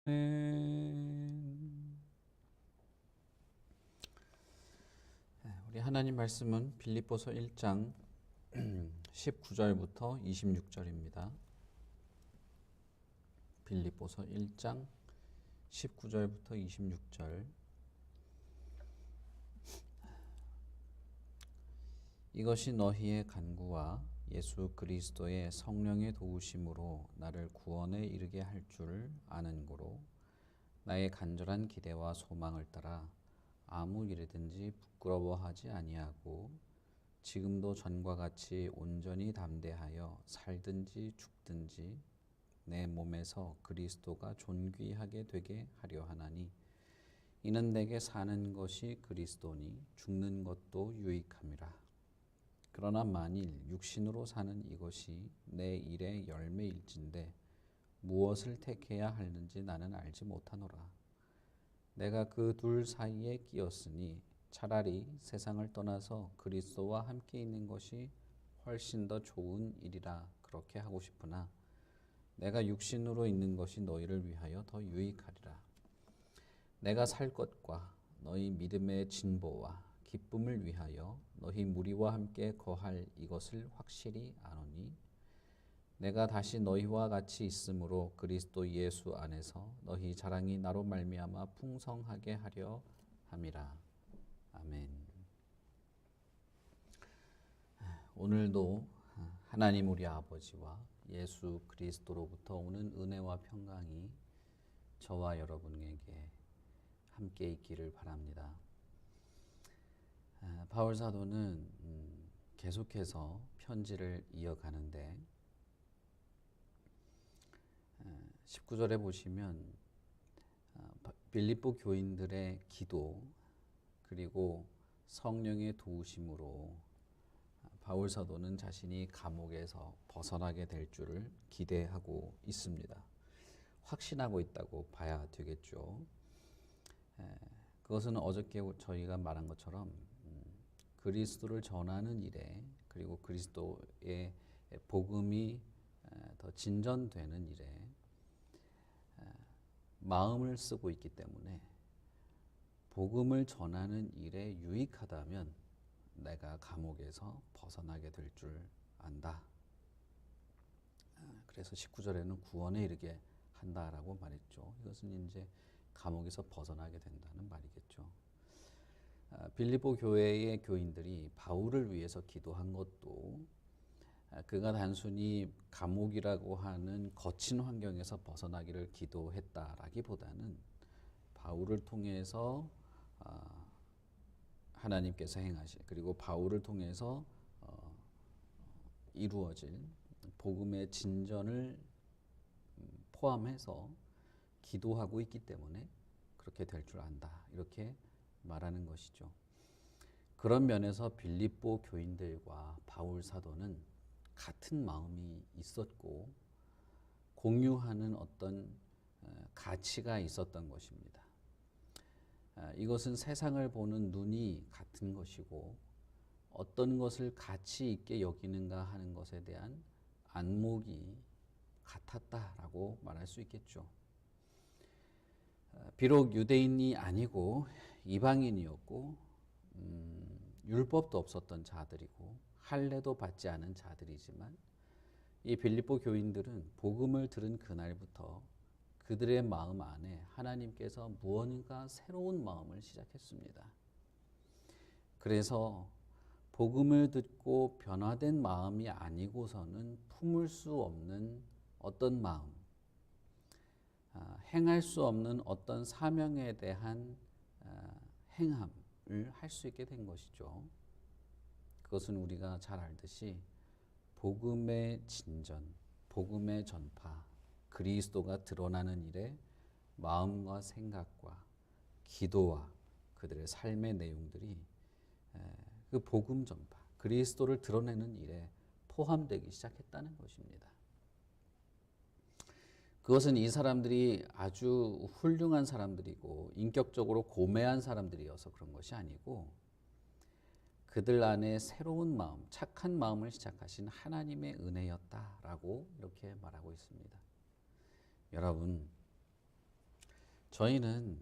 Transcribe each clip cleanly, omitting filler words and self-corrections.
우리 하나님 말씀은 빌립보서 1장 19절부터 26절입니다. 빌립보서 1장 19절부터 26절. 이것이 너희의 간구와 예수 그리스도의 성령의 도우심으로 나를 구원에 이르게 할 줄 아는 고로 나의 간절한 기대와 소망을 따라 아무 일이든지 부끄러워하지 아니하고 지금도 전과 같이 온전히 담대하여 살든지 죽든지 내 몸에서 그리스도가 존귀하게 되게 하려 하나니 이는 내게 사는 것이 그리스도니 죽는 것도 유익함이라. 그러나 만일 육신으로 사는 이것이 내 일의 열매일진데 무엇을 택해야 하는지 나는 알지 못하노라. 내가 그 둘 사이에 끼었으니 차라리 세상을 떠나서 그리스도와 함께 있는 것이 훨씬 더 좋은 일이라 그렇게 하고 싶으나 내가 육신으로 있는 것이 너희를 위하여 더 유익하리라. 내가 살 것과 너희 믿음의 진보와 기쁨을 위하여 너희 무리와 함께 거할 이것을 확실히 아노니 내가 다시 너희와 같이 있으므로 그리스도 예수 안에서 너희 자랑이 나로 말미암아 풍성하게 하려 함이라. 아멘. 오늘도 하나님 우리 아버지와 예수 그리스도로부터 오는 은혜와 평강이 저와 여러분에게 함께 있기를 바랍니다. 바울 사도는 계속해서 편지를 이어가는데 19절에 보시면 빌립보 교인들의 기도 그리고 성령의 도우심으로 바울 사도는 자신이 감옥에서 벗어나게 될 줄을 기대하고 있습니다. 확신하고 있다고 봐야 되겠죠. 그것은 어저께 저희가 말한 것처럼 그리스도를 전하는 일에 그리고 그리스도의 복음이 더 진전되는 일에 마음을 쓰고 있기 때문에 복음을 전하는 일에 유익하다면 내가 감옥에서 벗어나게 될 줄 안다. 그래서 19절에는 구원에 이르게 한다라고 말했죠. 이것은 이제 감옥에서 벗어나게 된다는 말이겠죠. 빌립보 교회의 교인들이 바울을 위해서 기도한 것도 그가 단순히 감옥이라고 하는 거친 환경에서 벗어나기를 기도했다라기보다는 바울을 통해서 하나님께서 행하실 그리고 바울을 통해서 이루어질 복음의 진전을 포함해서 기도하고 있기 때문에 그렇게 될 줄 안다. 이렇게 말하는 것이죠. 그런 면에서 빌립보 교인들과 바울 사도는 같은 마음이 있었고 공유하는 어떤 가치가 있었던 것입니다. 이것은 세상을 보는 눈이 같은 것이고 어떤 것을 가치 있게 여기는가 하는 것에 대한 안목이 같았다라고 말할 수 있겠죠. 비록 유대인이 아니고 이방인이었고 율법도 없었던 자들이고 할례도 받지 않은 자들이지만 이 빌립보 교인들은 복음을 들은 그날부터 그들의 마음 안에 하나님께서 무언가 새로운 마음을 시작했습니다. 그래서 복음을 듣고 변화된 마음이 아니고서는 품을 수 없는 어떤 마음, 행할 수 없는 어떤 사명에 대한 행함을 할 수 있게 된 것이죠. 그것은 우리가 잘 알듯이 복음의 진전, 복음의 전파, 그리스도가 드러나는 일에 마음과 생각과 기도와 그들의 삶의 내용들이 그 복음 전파, 그리스도를 드러내는 일에 포함되기 시작했다는 것입니다. 그것은 이 사람들이 아주 훌륭한 사람들이고 인격적으로 고매한 사람들이어서 그런 것이 아니고 그들 안에 새로운 마음, 착한 마음을 시작하신 하나님의 은혜였다라고 이렇게 말하고 있습니다. 여러분, 저희는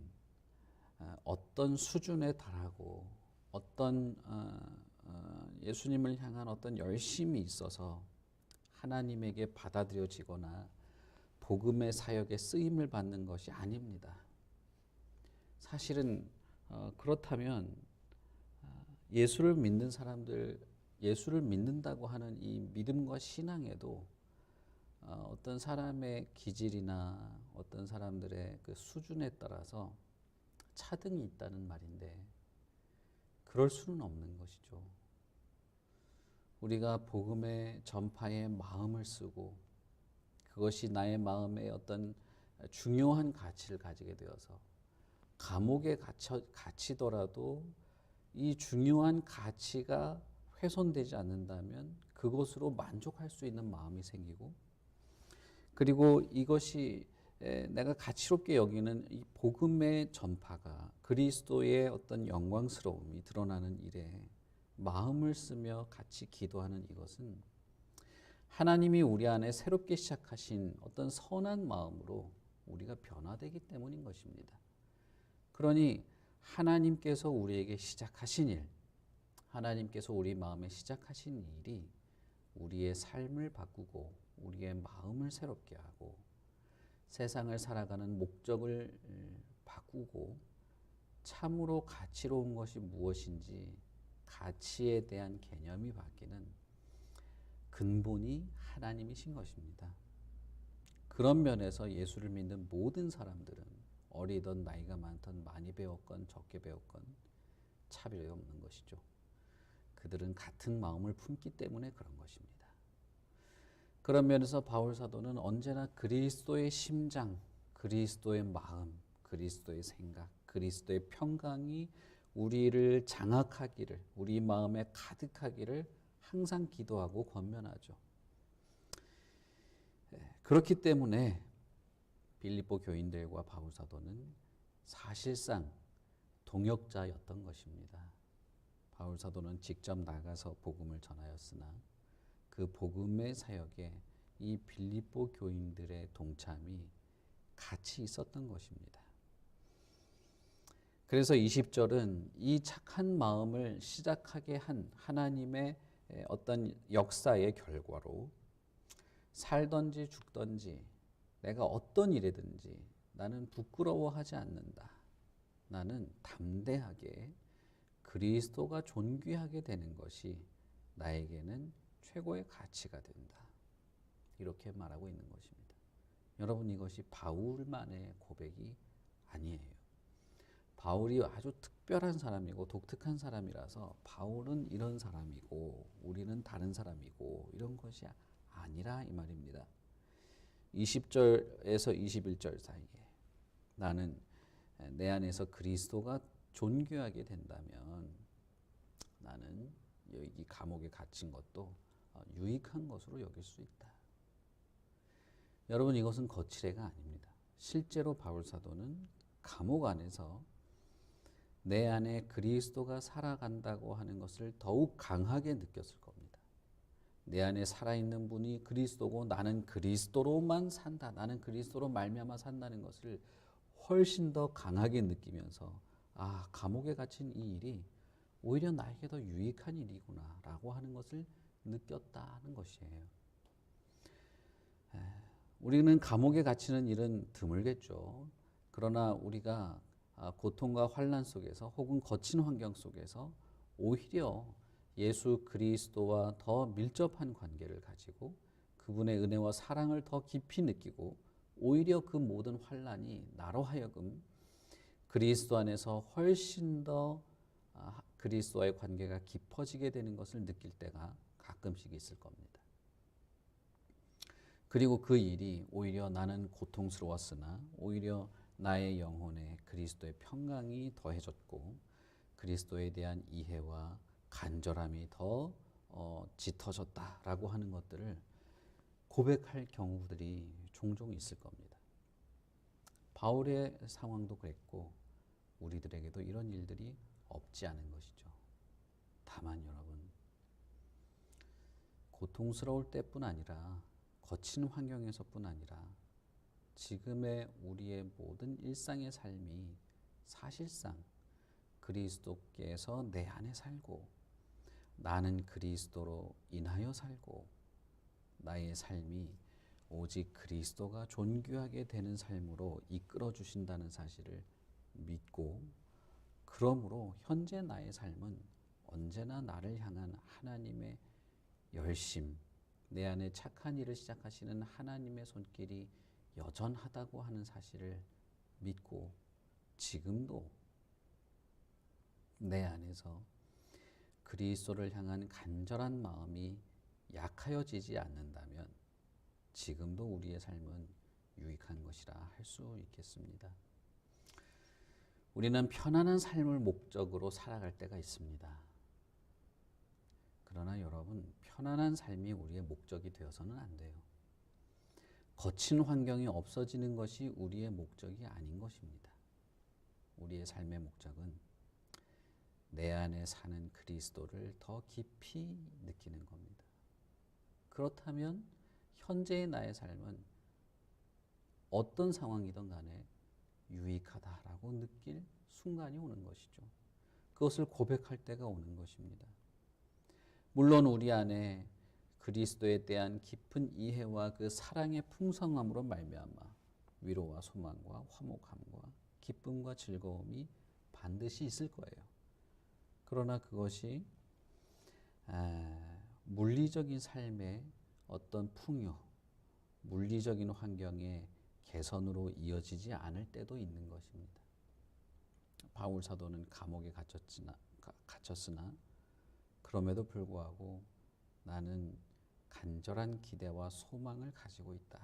어떤 수준에 달하고 어떤 예수님을 향한 어떤 열심이 있어서 하나님에게 받아들여지거나 복음의 사역에 쓰임을 받는 것이 아닙니다. 사실은 그렇다면 예수를 믿는 사람들, 예수를 믿는다고 하는 이 믿음과 신앙에도 어떤 사람의 기질이나 어떤 사람들의 그 수준에 따라서 차등이 있다는 말인데, 그럴 수는 없는 것이죠. 우리가 복음의 전파에 마음을 쓰고 그것이 나의 마음에 어떤 중요한 가치를 가지게 되어서 감옥에 갇히더라도 이 중요한 가치가 훼손되지 않는다면 그것으로 만족할 수 있는 마음이 생기고, 그리고 이것이 내가 가치롭게 여기는 이 복음의 전파가 그리스도의 어떤 영광스러움이 드러나는 일에 마음을 쓰며 같이 기도하는 이것은 하나님이 우리 안에 새롭게 시작하신 어떤 선한 마음으로 우리가 변화되기 때문인 것입니다. 그러니 하나님께서 우리에게 시작하신 일, 하나님께서 우리 마음에 시작하신 일이 우리의 삶을 바꾸고 우리의 마음을 새롭게 하고 세상을 살아가는 목적을 바꾸고 참으로 가치로운 것이 무엇인지 가치에 대한 개념이 바뀌는 근본이 하나님이신 것입니다. 그런 면에서 예수를 믿는 모든 사람들은 어리던 나이가 많던 많이 배웠건 적게 배웠건 차별이 없는 것이죠. 그들은 같은 마음을 품기 때문에 그런 것입니다. 그런 면에서 바울 사도는 언제나 그리스도의 심장, 그리스도의 마음, 그리스도의 생각, 그리스도의 평강이 우리를 장악하기를, 우리 마음에 가득하기를 항상 기도하고 권면하죠. 그렇기 때문에 빌립보 교인들과 바울 사도는 사실상 동역자였던 것입니다. 바울 사도는 직접 나가서 복음을 전하였으나 그 복음의 사역에 이 빌립보 교인들의 동참이 같이 있었던 것입니다. 그래서 20절은 이 착한 마음을 시작하게 한 하나님의 어떤 역사의 결과로 살든지 죽든지 내가 어떤 일이든지 나는 부끄러워하지 않는다. 나는 담대하게 그리스도가 존귀하게 되는 것이 나에게는 최고의 가치가 된다. 이렇게 말하고 있는 것입니다. 여러분, 이것이 바울만의 고백이 아니에요. 바울이 아주 특별한 사람이고 독특한 사람이라서 바울은 이런 사람이고 우리는 다른 사람이고 이런 것이 아니라 이 말입니다. 20절에서 21절 사이에 나는 내 안에서 그리스도가 존귀하게 된다면 나는 여기 감옥에 갇힌 것도 유익한 것으로 여길 수 있다. 여러분, 이것은 거칠애가 아닙니다. 실제로 바울 사도는 감옥 안에서 내 안에 그리스도가 살아간다고 하는 것을 더욱 강하게 느꼈을 겁니다. 내 안에 살아있는 분이 그리스도고 나는 그리스도로만 산다. 나는 그리스도로 말미암아 산다는 것을 훨씬 더 강하게 느끼면서 감옥에 갇힌 이 일이 오히려 나에게 더 유익한 일이구나 라고 하는 것을 느꼈다는 것이에요. 우리는 감옥에 갇히는 일은 드물겠죠. 그러나 우리가 고통과 환난 속에서 혹은 거친 환경 속에서 오히려 예수 그리스도와 더 밀접한 관계를 가지고 그분의 은혜와 사랑을 더 깊이 느끼고 오히려 그 모든 환난이 나로 하여금 그리스도 안에서 훨씬 더 그리스도와의 관계가 깊어지게 되는 것을 느낄 때가 가끔씩 있을 겁니다. 그리고 그 일이 오히려 나는 고통스러웠으나 오히려 나의 영혼에 그리스도의 평강이 더해졌고 그리스도에 대한 이해와 간절함이 더 짙어졌다라고 하는 것들을 고백할 경우들이 종종 있을 겁니다. 바울의 상황도 그랬고 우리들에게도 이런 일들이 없지 않은 것이죠. 다만 여러분, 고통스러울 때뿐 아니라 거친 환경에서뿐 아니라 지금의 우리의 모든 일상의 삶이 사실상 그리스도께서 내 안에 살고 나는 그리스도로 인하여 살고 나의 삶이 오직 그리스도가 존귀하게 되는 삶으로 이끌어 주신다는 사실을 믿고, 그러므로 현재 나의 삶은 언제나 나를 향한 하나님의 열심, 내 안에 착한 일을 시작하시는 하나님의 손길이 여전하다고 하는 사실을 믿고, 지금도 내 안에서 그리스도를 향한 간절한 마음이 약하여지지 않는다면 지금도 우리의 삶은 유익한 것이라 할 수 있겠습니다. 우리는 편안한 삶을 목적으로 살아갈 때가 있습니다. 그러나 여러분, 편안한 삶이 우리의 목적이 되어서는 안 돼요. 거친 환경이 없어지는 것이 우리의 목적이 아닌 것입니다. 우리의 삶의 목적은 내 안에 사는 그리스도를 더 깊이 느끼는 겁니다. 그렇다면 현재의 나의 삶은 어떤 상황이든 간에 유익하다라고 느낄 순간이 오는 것이죠. 그것을 고백할 때가 오는 것입니다. 물론 우리 안에 그리스도에 대한 깊은 이해와 그 사랑의 풍성함으로 말미암아 위로와 소망과 화목함과 기쁨과 즐거움이 반드시 있을 거예요. 그러나 그것이 물리적인 삶의 어떤 풍요, 물리적인 환경의 개선으로 이어지지 않을 때도 있는 것입니다. 바울 사도는 감옥에 갇혔으나 그럼에도 불구하고 나는 간절한 기대와 소망을 가지고 있다.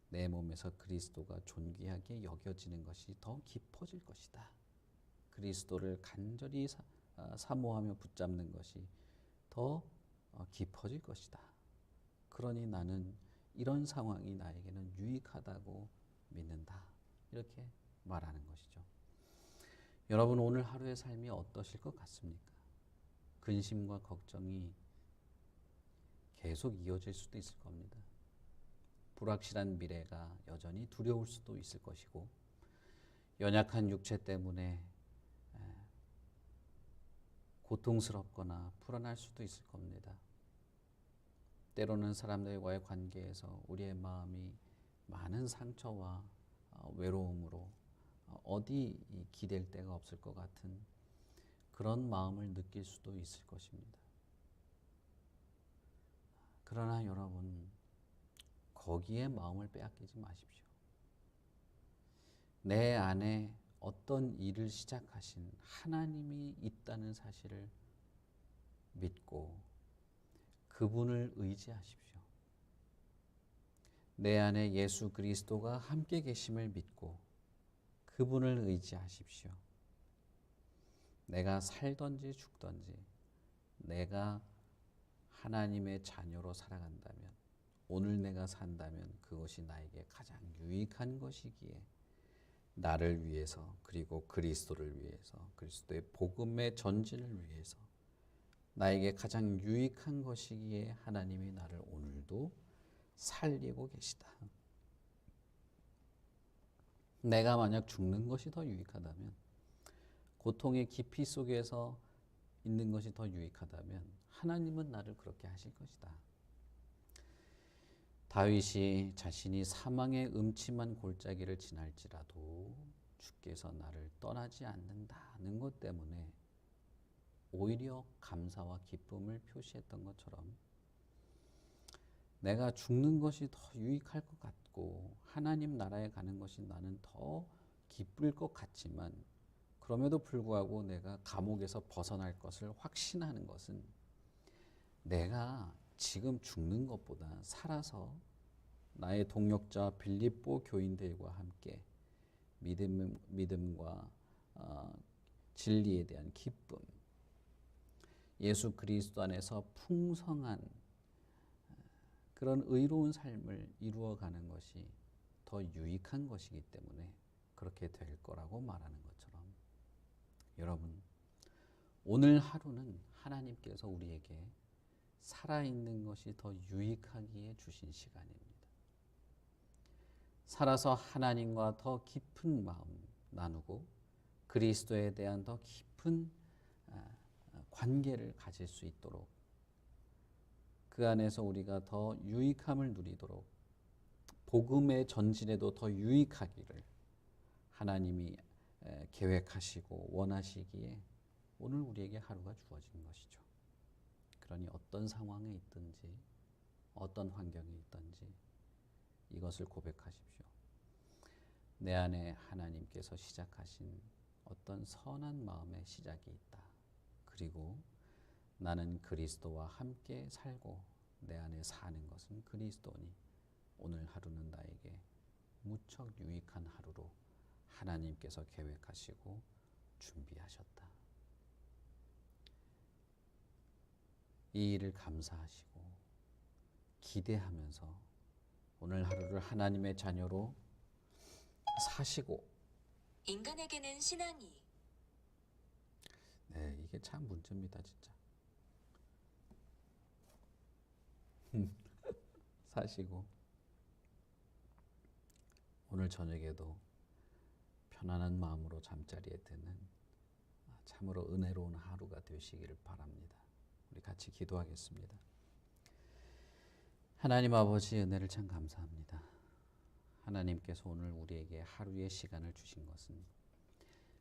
내 몸에서 그리스도가 존귀하게 여겨지는 것이 더 깊어질 것이다. 그리스도를 간절히 사모하며 붙잡는 것이 더 깊어질 것이다. 그러니 나는 이런 상황이 나에게는 유익하다고 믿는다. 이렇게 말하는 것이죠. 여러분, 오늘 하루의 삶이 어떠실 것 같습니까? 근심과 걱정이 계속 이어질 수도 있을 겁니다. 불확실한 미래가 여전히 두려울 수도 있을 것이고, 연약한 육체 때문에 고통스럽거나 불안할 수도 있을 겁니다. 때로는 사람들과의 관계에서 우리의 마음이 많은 상처와 외로움으로 어디 기댈 데가 없을 것 같은 그런 마음을 느낄 수도 있을 것입니다. 그러나 여러분, 거기에 마음을 빼앗기지 마십시오. 내 안에 어떤 일을 시작하신 하나님이 있다는 사실을 믿고 그분을 의지하십시오. 내 안에 예수 그리스도가 함께 계심을 믿고 그분을 의지하십시오. 내가 살든지 죽든지 내가 하나님의 자녀로 살아간다면, 오늘 내가 산다면 그것이 나에게 가장 유익한 것이기에 나를 위해서, 그리고 그리스도를 위해서, 그리스도의 복음의 전진을 위해서 나에게 가장 유익한 것이기에 하나님이 나를 오늘도 살리고 계시다. 내가 만약 죽는 것이 더 유익하다면, 고통의 깊이 속에서 있는 것이 더 유익하다면 하나님은 나를 그렇게 하실 것이다. 다윗이 자신이 사망의 음침한 골짜기를 지날지라도 주께서 나를 떠나지 않는다는 것 때문에 오히려 감사와 기쁨을 표시했던 것처럼, 내가 죽는 것이 더 유익할 것 같고 하나님 나라에 가는 것이 나는 더 기쁠 것 같지만, 그럼에도 불구하고 내가 감옥에서 벗어날 것을 확신하는 것은 내가 지금 죽는 것보다 살아서 나의 동역자 빌립보 교인들과 함께 믿음과 진리에 대한 기쁨, 예수 그리스도 안에서 풍성한 그런 의로운 삶을 이루어가는 것이 더 유익한 것이기 때문에 그렇게 될 거라고 말하는 것처럼, 여러분, 오늘 하루는 하나님께서 우리에게 살아있는 것이 더 유익하기에 주신 시간입니다. 살아서 하나님과 더 깊은 마음 나누고 그리스도에 대한 더 깊은 관계를 가질 수 있도록, 그 안에서 우리가 더 유익함을 누리도록, 복음의 전진에도 더 유익하기를 하나님이 계획하시고 원하시기에 오늘 우리에게 하루가 주어진 것이죠. 그러니 어떤 상황에 있든지 어떤 환경에 있든지 이것을 고백하십시오. 내 안에 하나님께서 시작하신 어떤 선한 마음의 시작이 있다. 그리고 나는 그리스도와 함께 살고 내 안에 사는 것은 그리스도니 오늘 하루는 나에게 무척 유익한 하루로 하나님께서 계획하시고 준비하셨다. 이 일을 감사하시고 기대하면서 오늘 하루를 하나님의 자녀로 사시고, 인간에게는 신앙이 네, 이게 참 문제입니다, 진짜. 사시고 오늘 저녁에도 편안한 마음으로 잠자리에 드는 참으로 은혜로운 하루가 되시기를 바랍니다. 우리 같이 기도하겠습니다. 하나님 아버지, 은혜를 참 감사합니다. 하나님께서 오늘 우리에게 하루의 시간을 주신 것은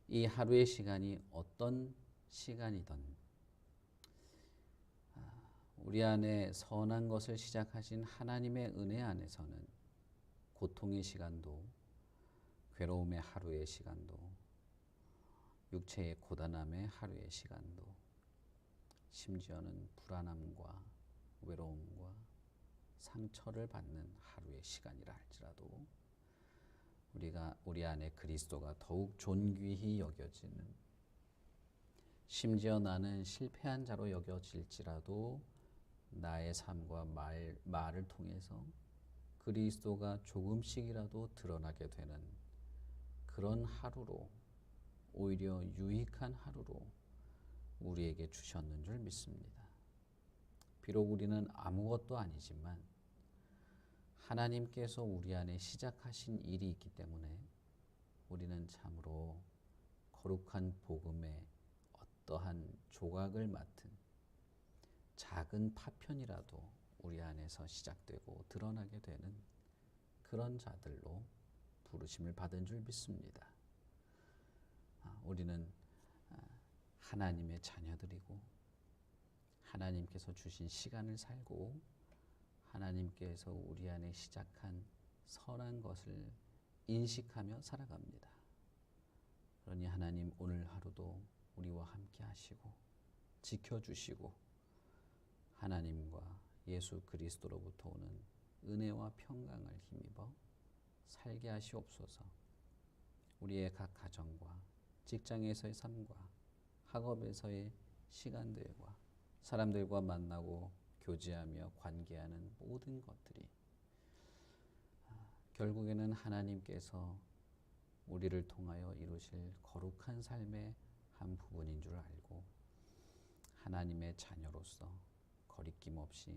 이 하루의 시간이 어떤 시간이든 우리 안에 선한 것을 시작하신 하나님의 은혜 안에서는 고통의 시간도, 괴로움의 하루의 시간도, 육체의 고단함의 하루의 시간도, 심지어는 불안함과 외로움과 상처를 받는 하루의 시간이라 할지라도 우리 안에 그리스도가 더욱 존귀히 여겨지는, 심지어 나는 실패한 자로 여겨질지라도 나의 삶과 말을 통해서 그리스도가 조금씩이라도 드러나게 되는 그런 하루로, 오히려 유익한 하루로 우리에게 주셨는 줄 믿습니다. 비록 우리는 아무것도 아니지만 하나님께서 우리 안에 시작하신 일이 있기 때문에 우리는 참으로 거룩한 복음의 어떠한 조각을 맡은 작은 파편이라도 우리 안에서 시작되고 드러나게 되는 그런 자들로 부르심을 받은 줄 믿습니다. 우리는 하나님의 자녀들이고 하나님께서 주신 시간을 살고 하나님께서 우리 안에 시작한 선한 것을 인식하며 살아갑니다. 그러니 하나님, 오늘 하루도 우리와 함께 하시고 지켜주시고 하나님과 예수 그리스도로부터 오는 은혜와 평강을 힘입어 살게 하시옵소서. 우리의 각 가정과 직장에서의 삶과 학업에서의 시간들과 사람들과 만나고 교제하며 관계하는 모든 것들이 결국에는 하나님께서 우리를 통하여 이루실 거룩한 삶의 한 부분인 줄 알고 하나님의 자녀로서 거리낌 없이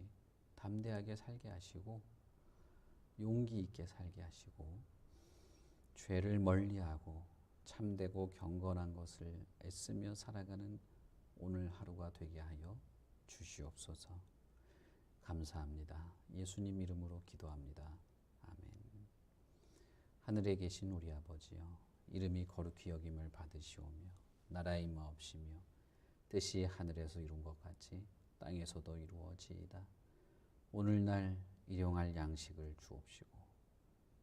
담대하게 살게 하시고 용기 있게 살게 하시고 죄를 멀리하고 참되고 경건한 것을 애쓰며 살아가는 오늘 하루가 되게 하여 주시옵소서. 감사합니다. 예수님 이름으로 기도합니다. 아멘. 하늘에 계신 우리 아버지여, 이름이 거룩히 여김을 받으시오며 나라의 임하옵시며 뜻이 하늘에서 이룬 것 같이 땅에서도 이루어지이다. 오늘날 일용할 양식을 주옵시고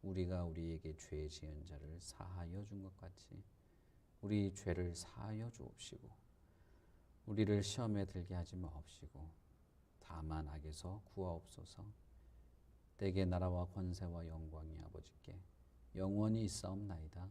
우리가 우리에게 죄 지은 자를 사하여 준 것 같이 우리 죄를 사하여 주옵시고 우리를 시험에 들게 하지 마옵시고 다만 악에서 구하옵소서. 대개 나라와 권세와 영광이 아버지께 영원히 있사옵나이다.